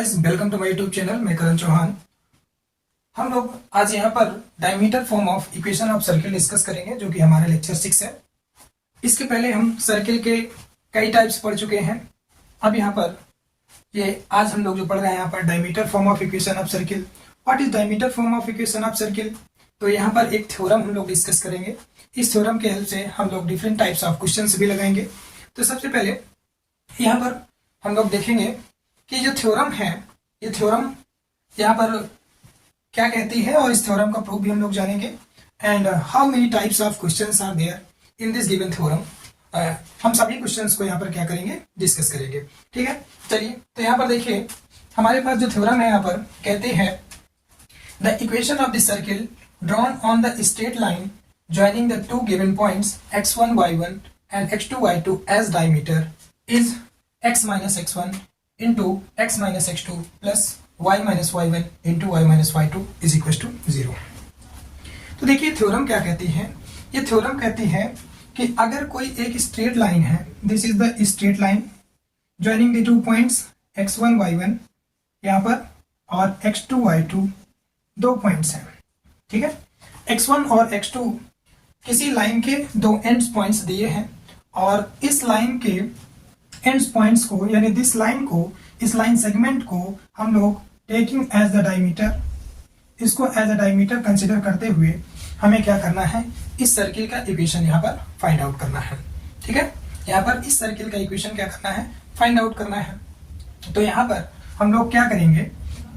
Guys, welcome to my YouTube channel. मैं करण चौहान। हम लोग आज यहाँ पर diameter form of equation of circle discuss करेंगे, जो कि हमारा लेक्चर 6 है। इसके पहले हम सर्किल के कई टाइप्स पढ़ चुके हैं। अब यहाँ पर आज हम लोग जो पढ़ रहे हैं यहाँ पर diameter form of equation of circle. What is diameter form of equation of circle? तो यहाँ पर एक थ्योरम हम लोग डिस्कस करेंगे। इस थ्योरम के हेल्प से हम लोग डिफरेंट टाइप्स ऑफ क्वेश्चंस भी लगाएंगे। तो सबसे पहले यहाँ पर हम लोग देखेंगे कि जो थ्योरम है, ये थ्योरम यहाँ पर क्या कहती है और इस थ्योरम का प्रूफ भी हम लोग जानेंगे। And how many types of questions are there in this given theorem. हम सभी क्वेश्चंस को यहाँ पर क्या करेंगे, डिस्कस करेंगे। ठीक है, चलिए। तो यहाँ पर देखिए, हमारे पास जो थ्योरम है यहाँ पर कहते हैं the equation of the circle drawn on the straight line joining the two given points x1 y1 and x2 y2 as diameter is x minus x1 into x minus x2 plus y minus y1 into y minus y2 is equals to 0। तो देखिए theorem क्या कहती है। ये theorem कहती है कि अगर कोई एक स्ट्रेट लाइन है, this is the straight line joining the two points x1 y1 यहाँ पर और x2 y2 दो पॉइंट्स हैं। ठीक है, x1 और x2 किसी लाइन के दो एंड्स पॉइंट्स दिए हैं और इस लाइन के एंड्स पॉइंट्स को, यानी दिस लाइन को, इस लाइन सेगमेंट को हम लोग टेकिंग एज द डायमीटर, इसको एज अ डायमीटर कंसिडर करते हुए हमें क्या करना है, इस सर्किल का इक्वेशन यहाँ पर फाइंड आउट करना है। ठीक है, यहाँ पर इस सर्किल का इक्वेशन क्या करना है, फाइंड आउट करना है। तो यहाँ पर हम लोग क्या करेंगे,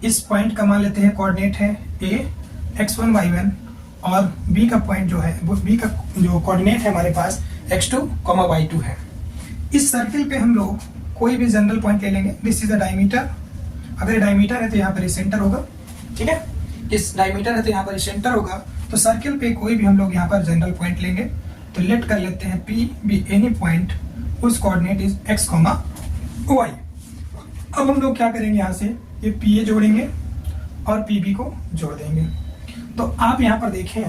इस पॉइंट का मान लेते हैं कोऑर्डिनेट है a x1 y1 और b का पॉइंट जो है वो b का जो कोऑर्डिनेट है हमारे पास x2, y2 है। इस सर्किल पे हम लोग कोई भी जनरल पॉइंट ले लेंगे। This is the diameter. अगर ये डायमीटर है तो यहाँ पर ये सेंटर होगा। ठीक है, इस डायमीटर है तो यहाँ पर ये सेंटर होगा। तो सर्किल पे कोई भी हम लोग यहाँ पर जनरल पॉइंट लेंगे। तो लेट कर लेते हैं p बी एनी पॉइंट उस कोऑर्डिनेट इज x, y। अब हम लोग क्या करेंगे, यहाँ से ये pa जोड़ेंगे और pb को जोड़ देंगे। तो आप यहाँ पर देखें,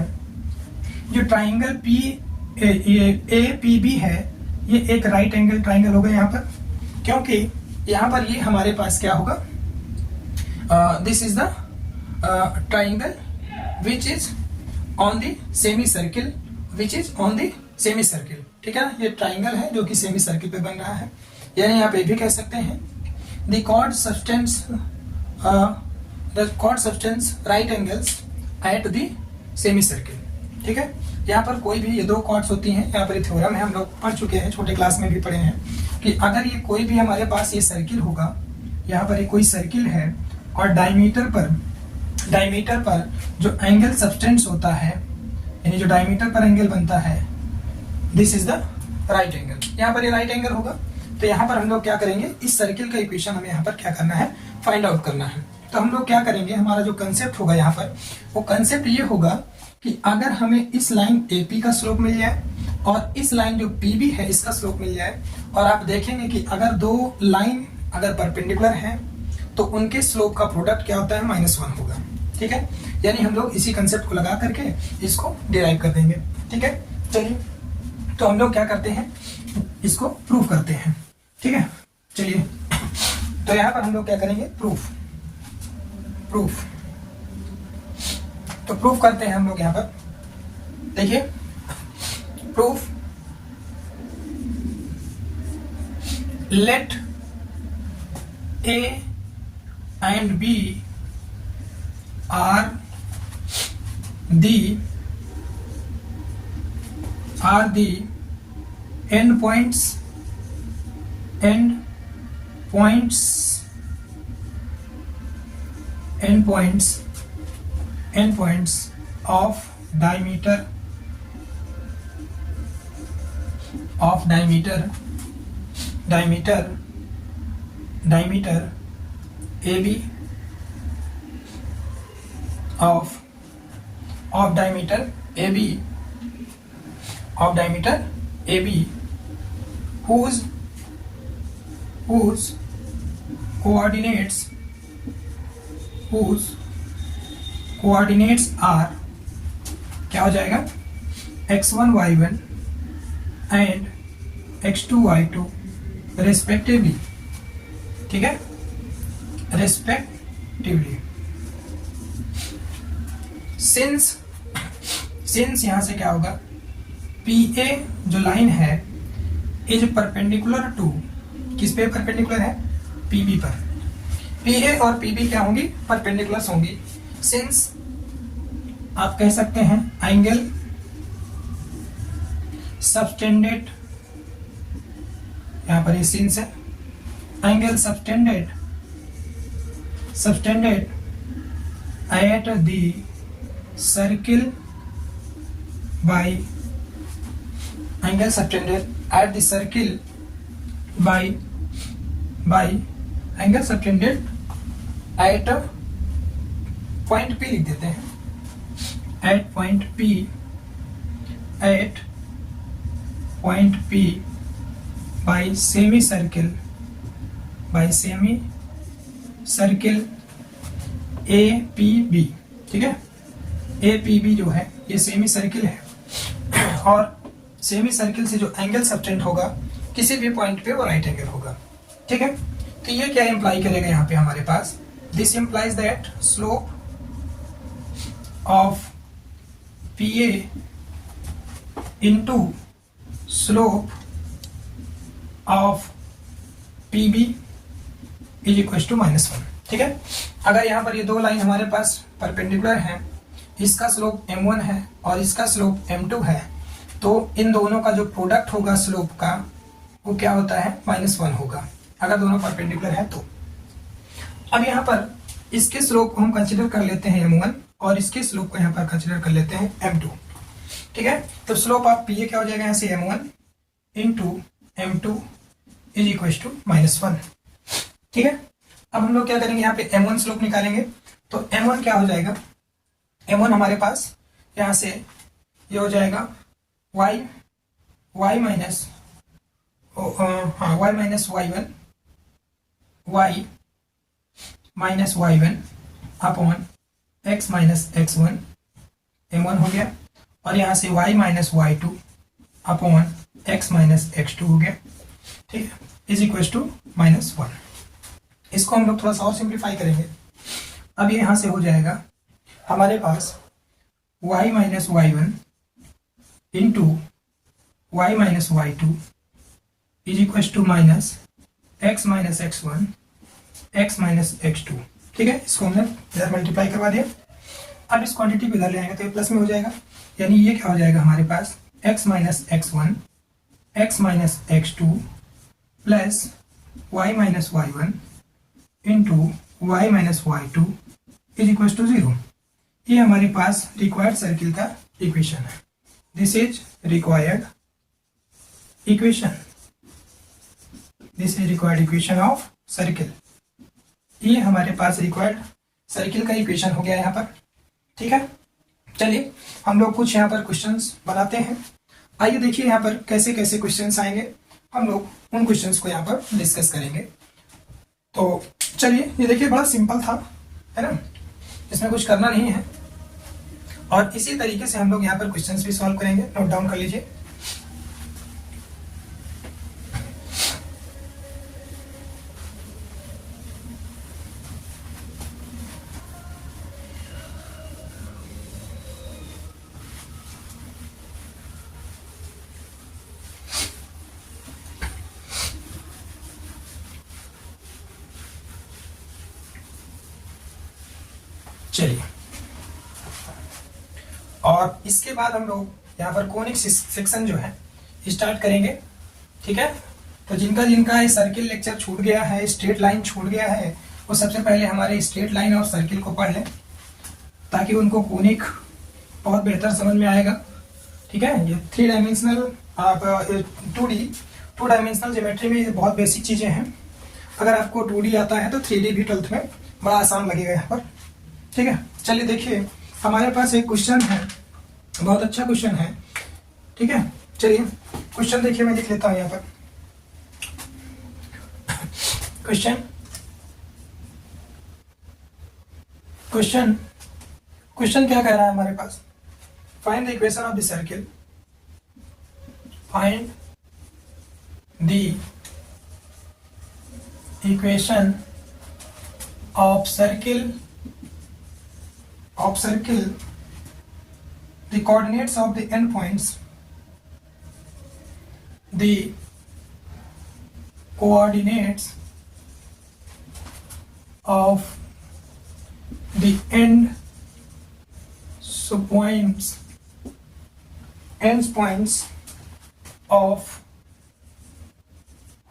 जो ट्राइंगल ए पी बी है, ये एक राइट एंगल ट्राइंगल होगा यहाँ पर, क्योंकि यहाँ पर ये हमारे पास क्या होगा, this is the triangle which is on the semi circle, which is on the semi circle. ठीक है ना, ये ट्राइंगल है जो कि सेमी सर्किल पे बन रहा है। यानी आप ये भी कह सकते हैं the chord subtends right angles at the semi circle. ठीक है, यहाँ पर कोई भी ये दो कॉर्ड्स होती हैं। यहाँ पर ये थ्योरम है, हम लोग पढ़ चुके हैं, छोटे क्लास में भी पढ़े हैं कि अगर ये कोई भी हमारे पास ये सर्किल होगा, यहाँ पर ये कोई सर्किल है और डायमीटर पर जो एंगल सब्सटेंस होता है, यानी जो डायमीटर पर एंगल बनता है, this is the right angle. यहाँ पर ये राइट एंगल होगा। तो यहाँ पर हम लोग क्या करेंगे, इस सर्किल का इक्वेशन हमें यहाँ पर क्या करना है, फाइंड आउट करना है। तो हम लोग क्या करेंगे, हमारा जो कंसेप्ट होगा यहाँ पर, वो कंसेप्ट ये होगा कि अगर हमें इस लाइन AP का स्लोप मिल जाए और इस लाइन जो PB है इसका स्लोप मिल जाए, और आप देखेंगे कि अगर दो लाइन अगर परपेंडिकुलर हैं तो उनके स्लोप का प्रोडक्ट क्या होता है, -1 होगा। ठीक है, यानी हम लोग इसी कंसेप्ट को लगा करके इसको डिराइव कर देंगे। ठीक है, चलिए। तो हम लोग क्या करते हैं, इसको प्रूफ करते हैं। ठीक है, चलिए। तो यहाँ पर हम लोग क्या करेंगे, प्रूफ। तो प्रूफ करते हैं हम लोग यहाँ पर। देखिए, proof, let A and B are the endpoints of diameter AB of diameter AB whose coordinates are, क्या हो जाएगा, x1 y1 and x2 y2 respectively. ठीक है, रेस्पेक्टिवली। सिंस यहां से क्या होगा, PA जो लाइन है इज परपेंडिकुलर टू, किस पे परपेंडिकुलर है, PB पर। PA और PB क्या होंगी, परपेंडिकुलर होंगी। सिंस आप कह सकते हैं एंगल सबटेंडेड, यहां पर ये सिंस है, angle subtended at the circle by, angle subtended at the circle by angle subtended at point P लिख देते हैं, at point P by semi circle APB, ठीक है। APB जो है ये सेमी सर्किल है और सेमी सर्किल से जो एंगल सबटेंड होगा किसी भी पॉइंट पे वो राइट एंगल होगा, ठीक है। तो ये क्या इंप्लाई करेगा यहाँ पे हमारे पास, this implies that slope of PA into slope of PB is equal to -1, ठीक है। अगर यहाँ पर ये दो लाइन हमारे पास परपेंडिकुलर हैं, इसका स्लोप m1 है और इसका स्लोप m2 है, तो इन दोनों का जो प्रोडक्ट होगा स्लोप का वो क्या होता है, -1 होगा, अगर दोनों परपेंडिकुलर है तो। अब यहाँ पर इसके स्लोप को हम कंसिडर कर लेते हैं m1 और इसके स्लोप को यहाँ पर कंसिडर कर लेते हैं m2, ठीक है। तो स्लोप ऑफ PA क्या हो जाएगा यहाँ से, m1 into m2 is equal to -1, ठीक है। अब हम लोग क्या करेंगे, यहाँ पे m1 स्लोप निकालेंगे, तो m1 क्या हो जाएगा, m1 हमारे पास यहाँ से ये हो जाएगा y minus y1 upon x minus x1, m1 हो गया, और यहाँ से y minus y2 upon x minus x2 हो गया, ठीक है, इज इक्वल टू -1। इसको हम लोग थोड़ा सा और सिंप्लीफाई करेंगे। अब ये यहाँ से हो जाएगा हमारे पास y minus y1 into y minus y2 is equal to minus x minus x1 x minus x2, ठीक है। इसको हमने इधर मल्टीप्लाई करवा दिया। अब इस क्वांटिटी को इधर ले आएंगे तो ये प्लस में हो जाएगा, यानी ये क्या हो जाएगा हमारे पास x minus x1 x minus x2 plus y minus y1 into y minus y2 is equal to 0। ये हमारे पास रिक्वायर्ड सर्किल का इक्वेशन है। This is required equation of circle. ये हमारे पास रिक्वायर्ड सर्किल का इक्वेशन हो गया यहाँ पर, ठीक है। चलिए हम लोग कुछ यहाँ पर क्वेश्चंस बनाते हैं। आइए देखिए यहाँ पर कैसे कैसे क्वेश्चंस आएंगे, हम लोग उन क्वेश्चंस को यहाँ पर डिस्कस करेंगे। तो चलिए, ये देखिए बड़ा सिंपल था, है ना, इसमें कुछ करना नहीं है, और इसी तरीके से हम लोग यहाँ पर क्वेश्चंस भी सॉल्व करेंगे। नोट डाउन कर लीजिए। चलिए, और इसके बाद हम लोग यहाँ पर कोनिक सेक्शन जो है स्टार्ट करेंगे, ठीक है। तो जिनका ये सर्किल लेक्चर छूट गया है, स्ट्रेट लाइन छूट गया है, वो सबसे पहले हमारे स्ट्रेट लाइन और सर्किल को पढ़ लें, ताकि उनको कोनिक बहुत बेहतर समझ में आएगा, ठीक है। ये 3 डायमेंशनल आप 2 डायमेंशनल ज्योमेट्री में ये बहुत बेसिक चीज़ें हैं। अगर आपको 2D आता है तो 3D भी 12th में बड़ा आसान लगेगा यहाँ पर, ठीक है। चलिए देखिए, हमारे पास एक क्वेश्चन है, बहुत अच्छा क्वेश्चन है, ठीक है। चलिए क्वेश्चन देखिए, मैं लिख लेता हूँ यहाँ पर। क्वेश्चन क्या कह रहा है हमारे पास, find the equation of the circle, find the equation of circle, the coordinates of the endpoints, the coordinates of the endpoints of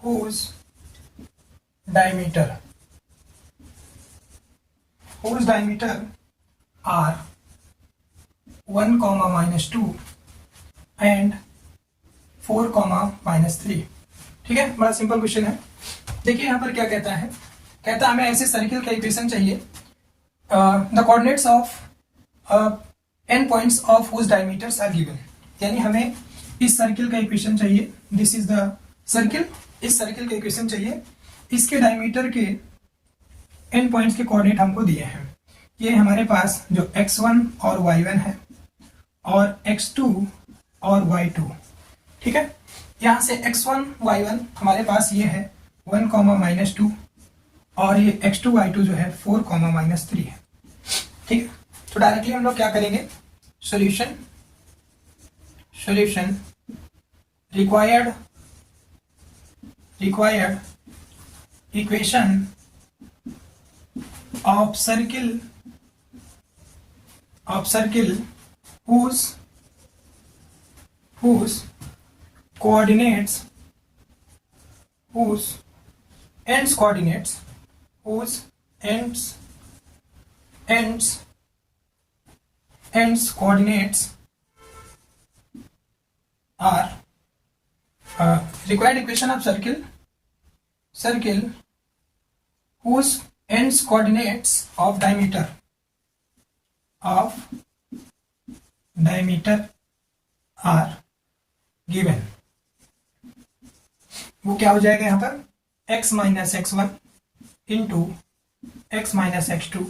whose diameter are 1, -2 and 4, -3। ठीक है, बड़ा सिंपल क्वेश्चन है। देखिए यहाँ पर क्या कहता है, कहता है हमें ऐसे सर्किल का इक्वेशन चाहिए, the coordinates of end points of whose diameters are given, यानी हमें इस सर्किल का इक्वेशन चाहिए। दिस इज द सर्किल, इस सर्किल का इक्वेशन चाहिए, इसके डायमीटर के एन पॉइंट्स के कोऑर्डिनेट हमको दिए हैं। ये हमारे पास जो x1 और y1 है और x2 और y2, ठीक है। यहाँ से x1 y1 हमारे पास ये है 1, -2 और ये x2 y2 जो है 4, -3 है, ठीक है। तो डायरेक्टली हम लोग क्या करेंगे, solution required equation of circle whose coordinates are required equation of circle whose ends coordinates of diameter are given। वो क्या हो जाएगा यहाँ पर, x - x1 into x - x2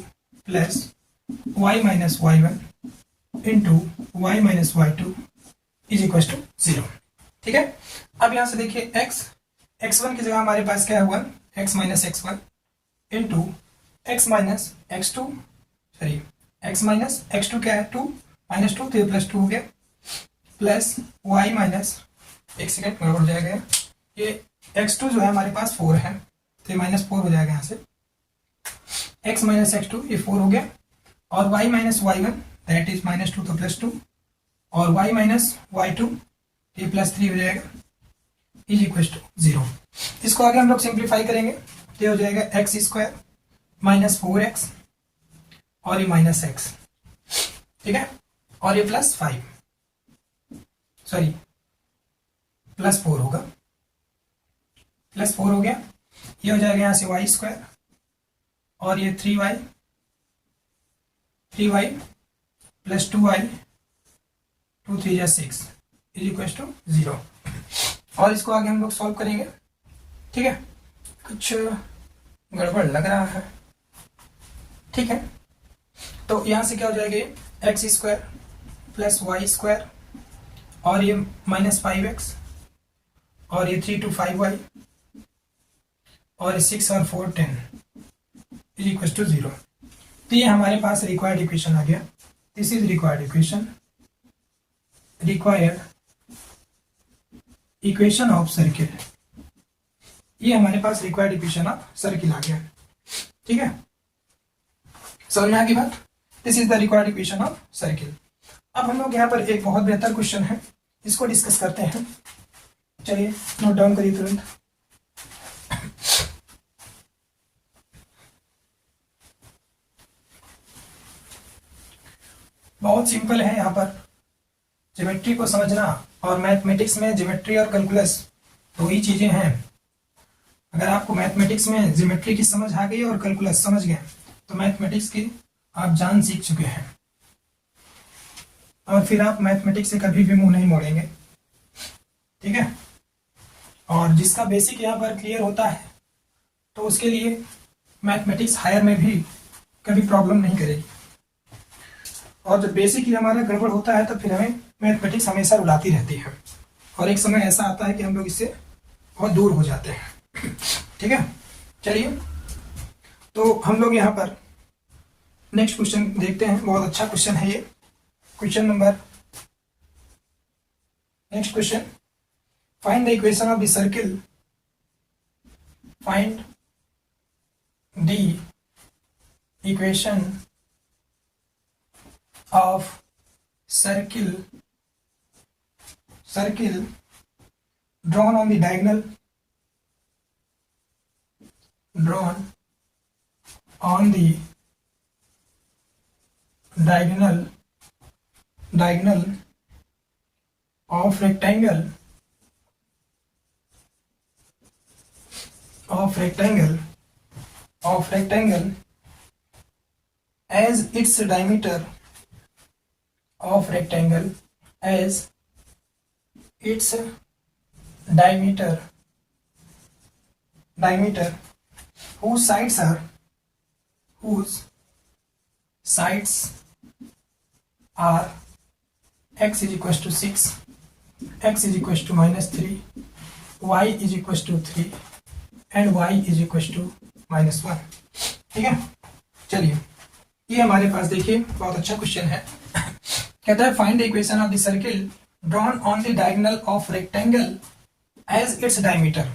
plus y - y1 into y - y2 is equal to 0, ठीक है। अब यहाँ से देखिए x1 की जगह हमारे पास क्या है 1, x - x1 into x minus x2 क्या है 2, -2 तो प्लस 2 हो गया, प्लस y माइनस, एक सेकेंड गड़बड़ हो जाएगा, ये x2 जो है हमारे पास 4 है तो ये -4 हो जाएगा यहाँ से, x - x2 ये 4 हो गया, और y - y1 दैट इज -2 तो प्लस 2, और y - y2 ये +3 हो जाएगा, इज इक्वल टू 0। इसको आगे हम लोग सिंप्लीफाई करेंगे, ये हो जाएगा x² - 4x और ये -x, ठीक है, और ये +5 सॉरी +4 होगा, +4 हो गया, ये हो जाएगा यहाँ से y² और ये 3y plus 2y 2 3 6 is equal to 0। और इसको आगे हम लोग सॉल्व करेंगे, ठीक है। कुछ गड़बड़ लग रहा है, ठीक है। तो यहाँ से क्या हो जाएगा x² प्लस y² और ये -5x और ये 3 to 5y और ये 6 और 4 10 इज इक्वल टू 0। तो ये हमारे पास रिक्वायर्ड इक्वेशन आ गया। This is required equation of circle. ये हमारे पास रिक्वायर्ड इक्वेशन ऑफ सर्किल आ गया, ठीक है। समझ में आ गई बात, this is the required equation of circle. अब हम लोग यहाँ पर एक बहुत बेहतर क्वेश्चन है, इसको डिस्कस करते हैं। चलिए नोट डाउन करिए तुरंत। बहुत सिंपल है, यहाँ पर ज्योमेट्री को समझना, और मैथमेटिक्स में ज्योमेट्री और कैलकुलस दो ही चीजें हैं। अगर आपको मैथमेटिक्स में ज्योमेट्री की समझ आ गई और कैलकुलस समझ गए तो मैथमेटिक्स की आप जान सीख चुके हैं, और फिर आप मैथमेटिक्स से कभी भी मुंह नहीं मोड़ेंगे, ठीक है। और जिसका बेसिक यहाँ पर क्लियर होता है तो उसके लिए मैथमेटिक्स हायर में भी कभी प्रॉब्लम नहीं करेगी, और जब बेसिक ही हमारा गड़बड़ होता है तो फिर हमें मैथमेटिक्स हमेशा रुलाती रहती है, और एक समय ऐसा आता है कि हम लोग इससे बहुत दूर हो जाते हैं, ठीक है। चलिए तो हम लोग यहाँ पर नेक्स्ट क्वेश्चन देखते हैं। बहुत अच्छा क्वेश्चन है ये। Question number next question, find the equation of the circle, find the equation of circle drawn on the diagonal of rectangle as its diameter whose sides are x is equals to 6, x is equals to -3, y is equals to 3 and y is equals to -1। ठीक है, चलिए ये हमारे पास देखिए बहुत अच्छा question है। कहता है find the equation of the circle drawn on the diagonal of rectangle as its diameter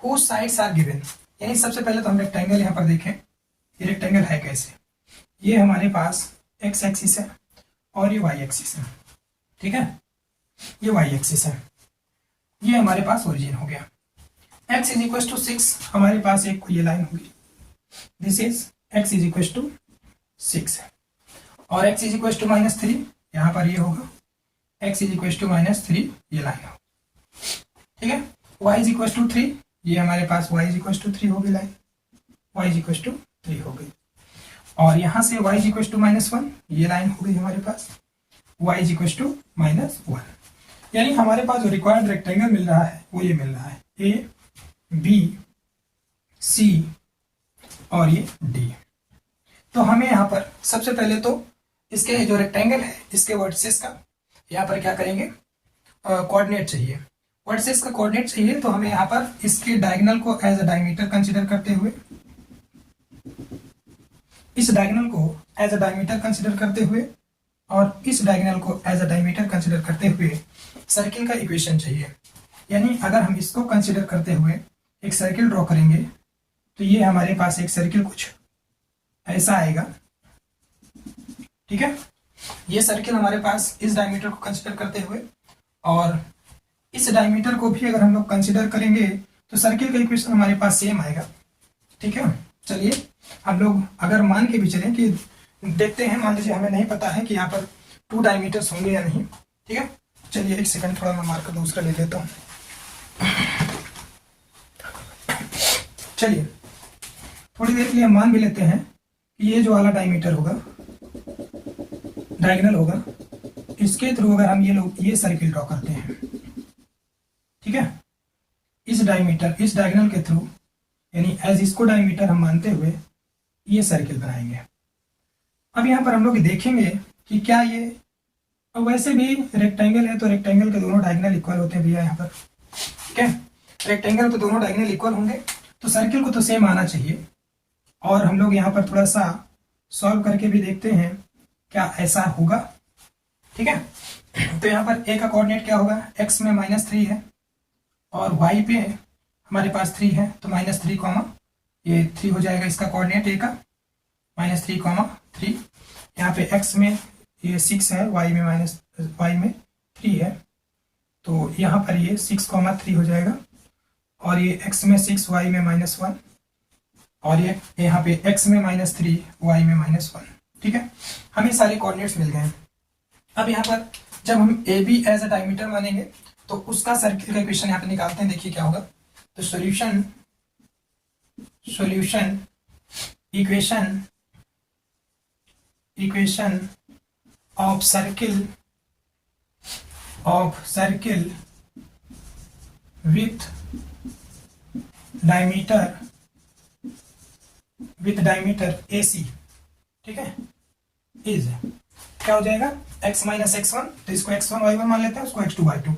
whose sides are given। यानी सबसे पहले तो हम रेक्टेंगल यहाँ पर देखें, ये रेक्टेंगल है कैसे। ये हमारे पास x एक्सिस है और ये y एक्सिस है। ठीक है, ये y एक्सिस है, ये हमारे पास ओरिजिन हो गया। x इज इक्वल टू 6 हमारे पास एक ये लाइन होगी, this is x is equal to 6 है, और x इज इक्वल टू -3 यहाँ पर ये होगा, x इज इक्वल टू -3 ये लाइन होगा। ठीक है, y इज इक्वल टू 3 ये हमारे पास y इज इक्वल टू 3 हो गई line, y is equal to 3 हो गई, और यहाँ से y इज इक्वल टू -1 ये लाइन हो गई हमारे पास, y इज इक्वल टू -1। यानी हमारे पास जो रिक्वायर्ड रेक्टेंगल मिल रहा है वो ये मिल रहा है, a b c और ये d। तो हमें यहाँ पर सबसे पहले तो इसके जो रेक्टेंगल है इसके वर्टिसेस का यहाँ पर क्या करेंगे, कोऑर्डिनेट चाहिए। वर्टिसेस का कोऑर्डिनेट चाहिए, तो हमें यहाँ पर इसके डायगोनल को एज अ डायमीटर कंसीडर करते हुए, इस डायगोनल को एज अ डायमीटर कंसीडर करते हुए और इस डायगोनल को एज अ डायमीटर कंसीडर करते हुए सर्किल का इक्वेशन चाहिए। यानी अगर हम इसको कंसीडर करते हुए एक सर्किल ड्रॉ करेंगे तो ये हमारे पास एक सर्किल कुछ ऐसा आएगा। ठीक है, ये सर्किल हमारे पास इस डायमीटर को कंसीडर करते हुए और इस डायमीटर को भी अगर हम लोग कंसीडर करेंगे तो सर्किल का इक्वेशन हमारे पास सेम आएगा। ठीक है, चलिए हम लोग अगर मान के भी चलें कि देखते हैं, मान लीजिए हमें नहीं पता है कि यहाँ पर 2 डायमीटर्स होंगे या नहीं। ठीक है, चलिए एक सेकंड थोड़ा मैं मार्कर दूसरा ले लेता हूँ। चलिए थोड़ी देर के लिए हम मान भी लेते हैं कि ये जो वाला डायमीटर होगा, डायगोनल होगा, इसके थ्रू अगर हम ये सर्किल ड्रॉ करते हैं, ठीक है, इस डायगोनल के थ्रू, यानी एज इसको डायमीटर हम मानते हुए ये सर्किल बनाएंगे। अब यहाँ पर हम लोग देखेंगे कि क्या ये, अब वैसे भी रेक्टेंगल है तो रेक्टेंगल के दोनों डायगोनल इक्वल होते हैं भैया यहाँ पर। ठीक है, रेक्टेंगल तो दोनों डायगोनल इक्वल होंगे, तो सर्किल को तो सेम आना चाहिए। और हम लोग यहाँ पर थोड़ा सा सॉल्व करके भी देखते हैं क्या ऐसा होगा। ठीक है, तो यहाँ पर a का कोऑर्डिनेट क्या होगा, x में -3 है और y पे हमारे पास 3 है, तो -3, ये 3 हो जाएगा इसका कोऑर्डिनेट a का, -3, यहाँ पे x में ये 6 है, y में 3 है, तो यहाँ पर ये 6, 3 हो जाएगा, और ये x में 6, y में -1, और ये यहाँ पे x में -3, y में -1। ठीक है, हमें सारे कोऑर्डिनेट्स मिल गए। अब यहाँ पर जब हम A B as a diameter मानेंगे तो उसका सर्किल का इक्वेशन यहाँ पे निकालते हैं। देखिए क्या होगा, तो solution equation of circle with diameter AC, ठीक है, इज क्या हो जाएगा, x माइनस x1, तो इसको x1 y1 मान लेते हैं, उसको x2 y2,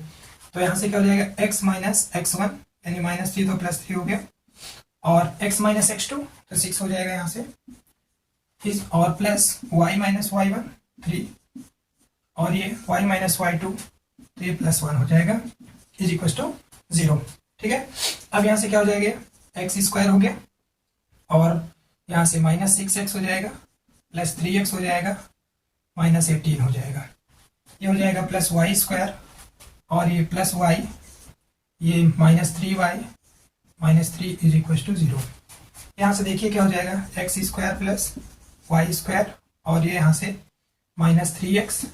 तो यहाँ से क्या हो जाएगा x माइनस x1 यानी -3 तो +3 हो गया, और x माइनस एक्स टू तो 6 हो जाएगा यहाँ से, इस और plus y minus y one 3 और ये y माइनस वाई टू तो ये प्लस 1 हो जाएगा इज इक्वल टू 0। ठीक है, अब यहाँ से क्या हो जाएगा, एक्स स्क्वायर हो गया और यहाँ से माइनस 6x हो जाएगा प्लस 3x हो जाएगा माइनस 18 हो जाएगा, ये हो जाएगा प्लस वाई स्क्वायर और ये प्लस वाई, ये minus 3y minus 3 is equal to 0। यहाँ से देखिए क्या हो जाएगा, x square plus y square और ये यहाँ से माइनस 3x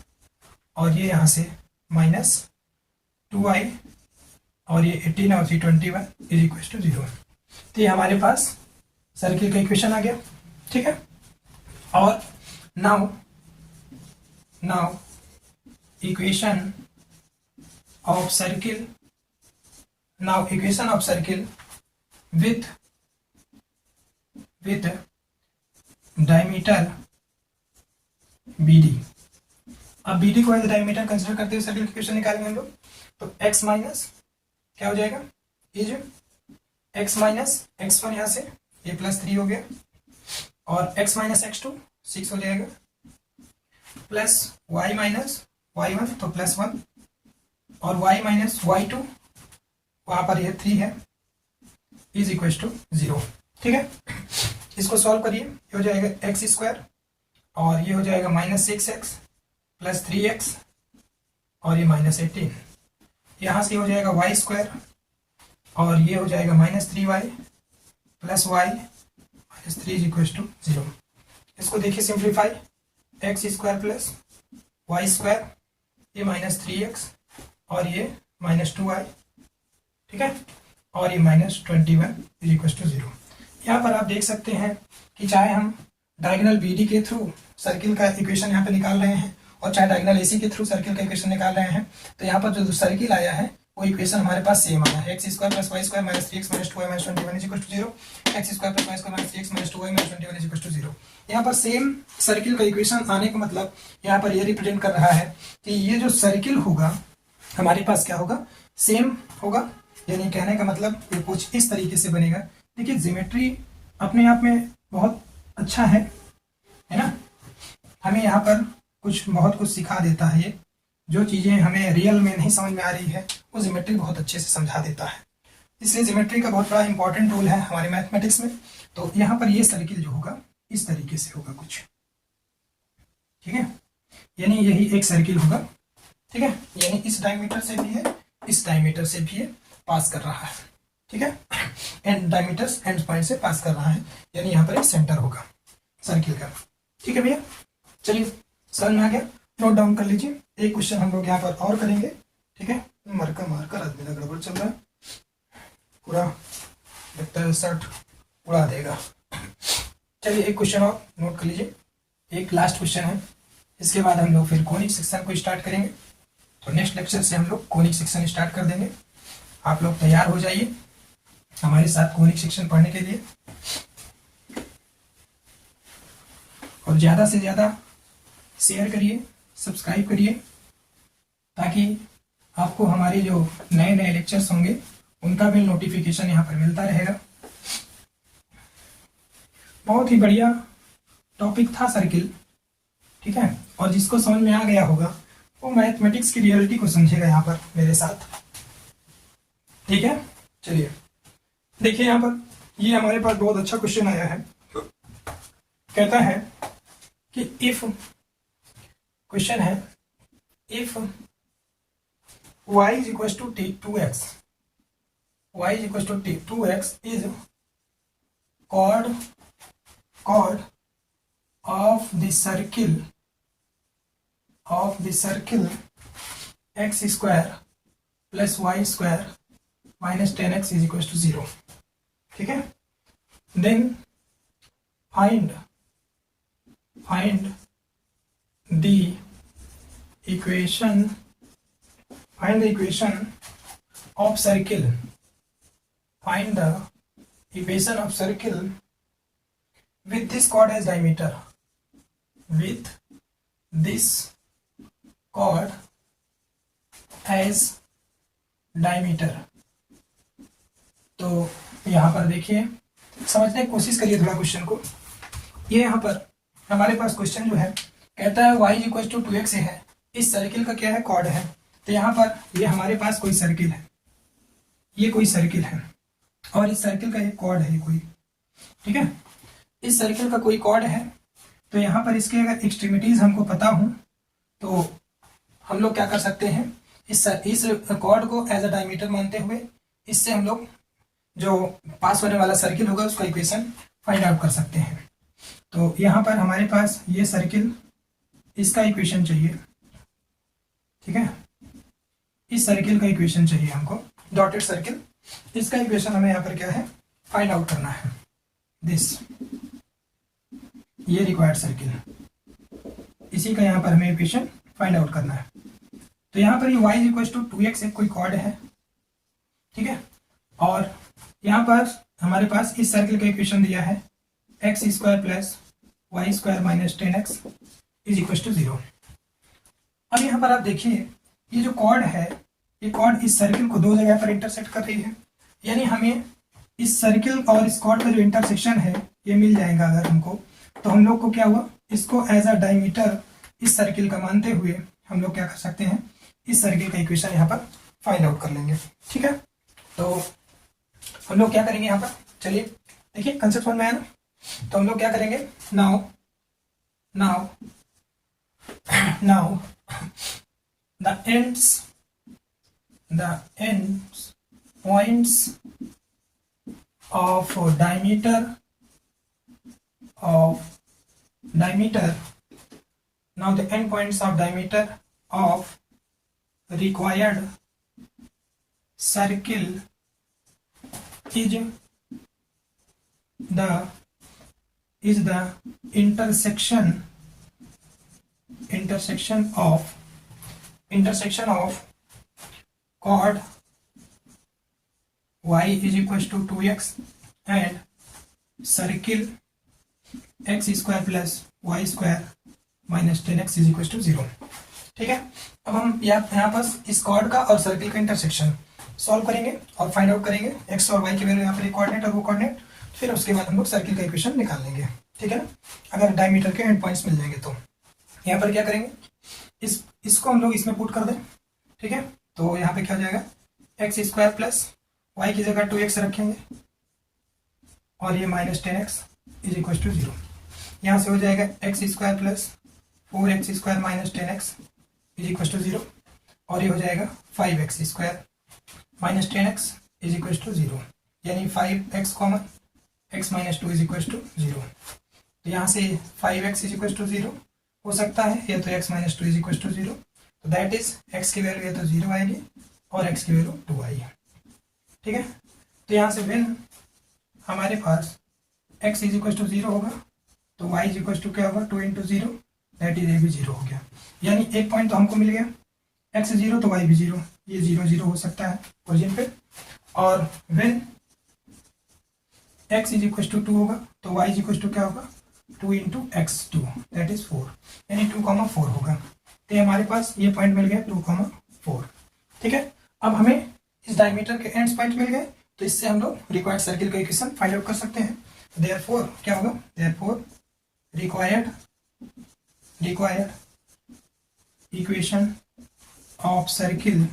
और ये यहाँ से माइनस 2y और ये 18 और 321 इज इक्वल टू 0। तो ये हमारे पास सर्किल का इक्वेशन आ गया। ठीक है, और now equation of circle, now equation of circle with diameter BD। अब BD को एज डायमीटर कंसिडर करते हुए सर्किल इक्वेशन निकालेंगे हम लोग, तो x माइनस क्या हो जाएगा, इज x माइनस x1 यहाँ से ये प्लस 3 हो गया और x माइनस x2 6 हो जाएगा प्लस y माइनस y1 तो प्लस 1 और y माइनस y2 वहां पर ये 3 है इज इक्वल टू 0। ठीक है, इसको सॉल्व करिए, ये हो जाएगा एक्स स्क्वायर और ये हो जाएगा माइनस 6x प्लस 3x और ये माइनस 18, यहाँ से हो जाएगा वाई स्क्वायर और ये हो जाएगा minus 3y plus y minus 3 is equal to 0। इसको देखिए simplify, x square plus y square ये माइनस 3x और ये माइनस 2y, ठीक है, और ये माइनस 21 इज इक्वल टू 0। यहाँ पर आप देख सकते हैं कि चाहे हम डायगोनल BD के थ्रू सर्किल का इक्वेशन यहाँ पे निकाल रहे हैं और चाहे डायगोनल AC के थ्रू सर्किल का इक्वेशन निकाल रहे हैं, तो यहाँ पर जो सर्किल आया है वो इक्वेशन हमारे पास सेम आया है, x square plus y square minus 3x minus 2y minus 21 is equal to 0, x square plus y square minus 3x minus 2y minus 21 is equal to 0। यहाँ पर सेम सर्किल का equation आने का मतलब यहाँ पर ये रिप्रेजेंट कर रहा है कि ये जो सर्किल होगा हमारे पास क्या होगा, सेम होगा, यानी कहने का मतलब ये कुछ इस तरीके से बनेगा। देखिए ज्योमेट्री अपने आप में बहुत अच्छा है ना, हमें यहाँ पर बहुत कुछ सिखा देता है, ये जो चीज़ें हमें रियल में नहीं समझ में आ रही है वो ज्योमेट्री बहुत अच्छे से समझा देता है, इसलिए ज्योमेट्री का बहुत बड़ा इंपॉर्टेंट रोल है हमारे मैथमेटिक्स में। तो यहाँ पर ये सर्किल जो होगा इस तरीके से होगा कुछ, ठीक है, यानी यही एक सर्किल होगा, ठीक है, यानी इस डायमीटर से भी है इस डायमीटर से भी है, पास कर रहा है, ठीक है, एंड डायमीटर्स एंड पॉइंट से पास कर रहा है, यानी यहाँ पर एक सेंटर होगा सर्किल का। ठीक है भैया, चलिए समझ में आ गया, नोट डाउन कर लीजिए। एक क्वेश्चन हम लोग यहाँ पर और करेंगे, ठीक है, मारकर आदमी का गड़बड़ चल रहा है, पूरा लगता है शर्ट उड़ा देगा। चलिए एक क्वेश्चन और नोट कर लीजिए, एक लास्ट क्वेश्चन है, इसके बाद हम लोग फिर कोनिक सेक्शन को स्टार्ट करेंगे। तो नेक्स्ट लेक्चर से हम लोग कोनिक सेक्शन स्टार्ट कर देंगे। आप लोग तैयार हो जाइए हमारे साथ कोनिक सेक्शन पढ़ने के लिए, और ज़्यादा से ज़्यादा शेयर करिए, सब्सक्राइब करिए, ताकि आपको हमारे जो नए नए लेक्चर्स होंगे उनका भी नोटिफिकेशन यहाँ पर मिलता रहेगा। बहुत ही बढ़िया टॉपिक था सर्किल, ठीक है, और जिसको समझ में आ गया होगा वो मैथमेटिक्स की रियलिटी को समझेगा यहाँ पर मेरे साथ, ठीक है। चलिए देखिए यहाँ पर ये हमारे पास बहुत अच्छा क्वेश्चन आया है, कहता है कि इफ, क्वेश्चन है if y is equals to 2x, y is equals to 2x is chord of the circle x square plus y square minus 10x is equals to 0, ठीक है। then find the equation of circle, find the equation of circle with this chord as diameter, with this chord as diameter। तो यहाँ पर देखिए समझने की कोशिश करिए थोड़ा क्वेश्चन को। ये यहाँ पर हमारे पास क्वेश्चन जो है कहता है y इक्वल टू 2x है, इस सर्किल का क्या है, कॉर्ड है। तो यहाँ पर ये हमारे पास कोई सर्किल है, ये कोई सर्किल है और इस सर्किल का एक कॉर्ड है कोई, ठीक है। इस सर्किल का कोई कॉर्ड है, तो यहाँ पर इसके अगर एक्सट्रीमिटीज हमको पता हो तो हम लोग क्या कर सकते हैं, इस कॉर्ड को एज अ डायमीटर मानते हुए इससे हम लोग जो पास होने वाला सर्किल होगा उसका इक्वेशन फाइंड आउट कर सकते हैं। तो यहाँ पर हमारे पास ये सर्किल, इसका इक्वेशन चाहिए, ठीक है। इस सर्किल का इक्वेशन चाहिए हमको, डॉटेड सर्किल, इसका इक्वेशन हमें यहाँ पर क्या है, फाइंड आउट करना है। दिस, ये रिक्वायर्ड सर्किल, इसी का यहाँ पर हमें इक्वेशन फाइंड आउट करना है। तो यहाँ पर ये y इक्वल टू 2x एक कोई कॉर्ड है, ठीक है। और यहाँ पर हमारे पास इस सर्किल का इक्वेशन दिया है x square plus y square minus 10x is equal to 0। अब यहाँ पर आप देखिए ये जो कॉर्ड है, ये कॉर्ड इस सर्किल को दो जगह पर इंटरसेक्ट कर रही है, यानी हमें इस सर्किल और इस कॉर्ड का जो इंटरसेक्शन है ये मिल जाएगा अगर हमको, तो हम लोग को क्या हुआ, इसको एज अ डायमीटर इस सर्किल का मानते हुए हम लोग क्या कर सकते हैं, इस सर्किल का इक्वेशन यहाँ पर फाइंड आउट कर लेंगे, ठीक है। तो हम लोग क्या करेंगे यहाँ पर, चलिए देखिए कंसेप्ट समझ में आया ना। तो हम लोग क्या करेंगे, now the ends points of diameter, now the end points of diameter of required circle is the intersection of chord y is equals to 2x and circle x square plus y square minus 10x is equals to 0, ठीक है। अब हम यहाँ पर इस cord का और circle का इंटरसेक्शन सॉल्व करेंगे और फाइंड आउट करेंगे x और y के वैल्यू यहाँ पर एक कोऑर्डिनेट और वो कोऑर्डिनेट, फिर उसके बाद हम लोग सर्किल का इक्वेशन निकाल लेंगे, ठीक है ना। अगर डायमीटर के एंड पॉइंट्स मिल जाएंगे तो यहाँ पर क्या करेंगे, इसको हम लोग इसमें पुट कर दें, ठीक है। तो यहाँ पे क्या हो जाएगा, एक्स स्क्वायर प्लस वाई की जगह 2x रखेंगे और ये minus 10x is equal to 0। यहाँ से हो जाएगा x square plus 4x square minus 10x is equal to 0 और ये हो जाएगा 5x square minus 10x is equal to 0, यानी 5x common, x minus 2 is equal to 0। तो यहाँ से 5x इज इक्वल टू 0 हो सकता है, या तो x minus 2 is equal to 0, तो दैट इज x की वैल्यू या तो 0 आएगी और x की वैल्यू 2 आएगी, ठीक है। तो यहाँ से व्हेन हमारे पास x इज इक्वल टू 0 होगा तो y इज इक्वल टू क्या होगा, 2 इंटू 0, दैट इज ये भी 0 हो गया, यानी एक पॉइंट तो हमको मिल गया, x 0 तो y भी 0, ये 0 0 हो सकता है ओरिजिन पे। और when x is equal to 2 होगा तो y इज इक्वल टू क्या होगा, 2 इंटू एक्स 2 दैट इज 4, यानी 2,4 होगा। तो हमारे पास ये पॉइंट मिल गया 2,4, ठीक है। अब हमें इस डायमीटर के एंड्स पॉइंट मिल गए, तो इससे हम लोग रिक्वायर्ड सर्किल का इक्वेशन फाइंड आउट कर सकते हैं। देयरफॉर क्या होगा, therefore required equation of circle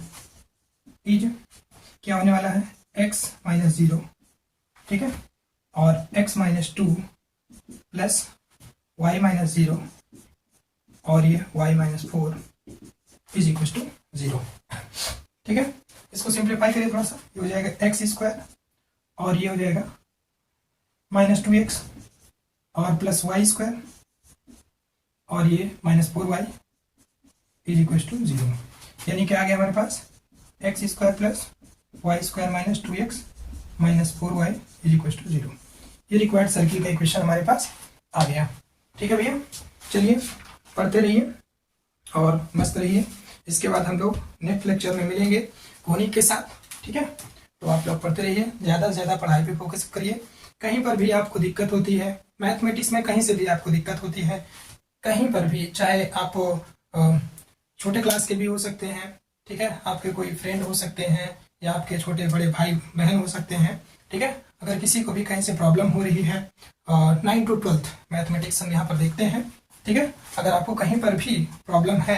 is क्या होने वाला है, x माइनस 0, ठीक है, और x minus 2 plus y minus 0 और ये y minus 4 is equal to 0, ठीक है। इसको सिंप्लीफाई करिए थोड़ा सा, ये हो जाएगा x स्क्वायर और ये हो जाएगा माइनस 2x और प्लस y स्क्वायर और ये minus 4y is equal to 0, यानी क्या आ गया हमारे पास, x square plus y square minus 2x minus 4y is equal to 0। ये रिक्वायर्ड सर्किल का इक्वेशन हमारे पास आ गया, ठीक है भैया। चलिए पढ़ते रहिए और मस्त रहिए। इसके बाद हम लोग नेक्स्ट लेक्चर में मिलेंगे कोनिक के साथ, ठीक है। तो आप लोग पढ़ते रहिए, ज़्यादा से ज़्यादा पढ़ाई पे फोकस करिए। कहीं पर भी आपको दिक्कत होती है मैथमेटिक्स में, कहीं से भी आपको दिक्कत होती है, कहीं पर भी, चाहे आप छोटे क्लास के भी हो सकते हैं, ठीक है, आपके कोई फ्रेंड हो सकते हैं या आपके छोटे बड़े भाई बहन हो सकते हैं, ठीक है। अगर किसी को भी कहीं से प्रॉब्लम हो रही है 9 to 12th मैथमेटिक्स हम यहाँ पर देखते हैं, ठीक है। अगर आपको कहीं पर भी प्रॉब्लम है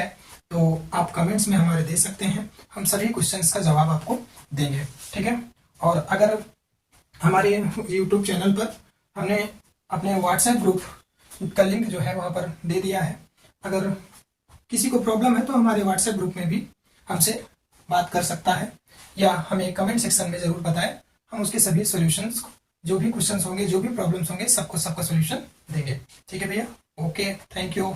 तो आप कमेंट्स में हमारे दे सकते हैं, हम सभी क्वेश्चंस का जवाब आपको देंगे, ठीक है। और अगर हमारे यूट्यूब चैनल पर हमने अपने व्हाट्सएप ग्रुप का लिंक जो है वहाँ पर दे दिया है, अगर किसी को प्रॉब्लम है तो हमारे व्हाट्सएप ग्रुप में भी हमसे बात कर सकता है या हमें कमेंट सेक्शन में ज़रूर बताएं, हम उसके सभी सॉल्यूशंस, जो भी क्वेश्चंस होंगे, जो भी प्रॉब्लम्स होंगे, सबका सॉल्यूशन देंगे, ठीक है भैया। Okay, thank you.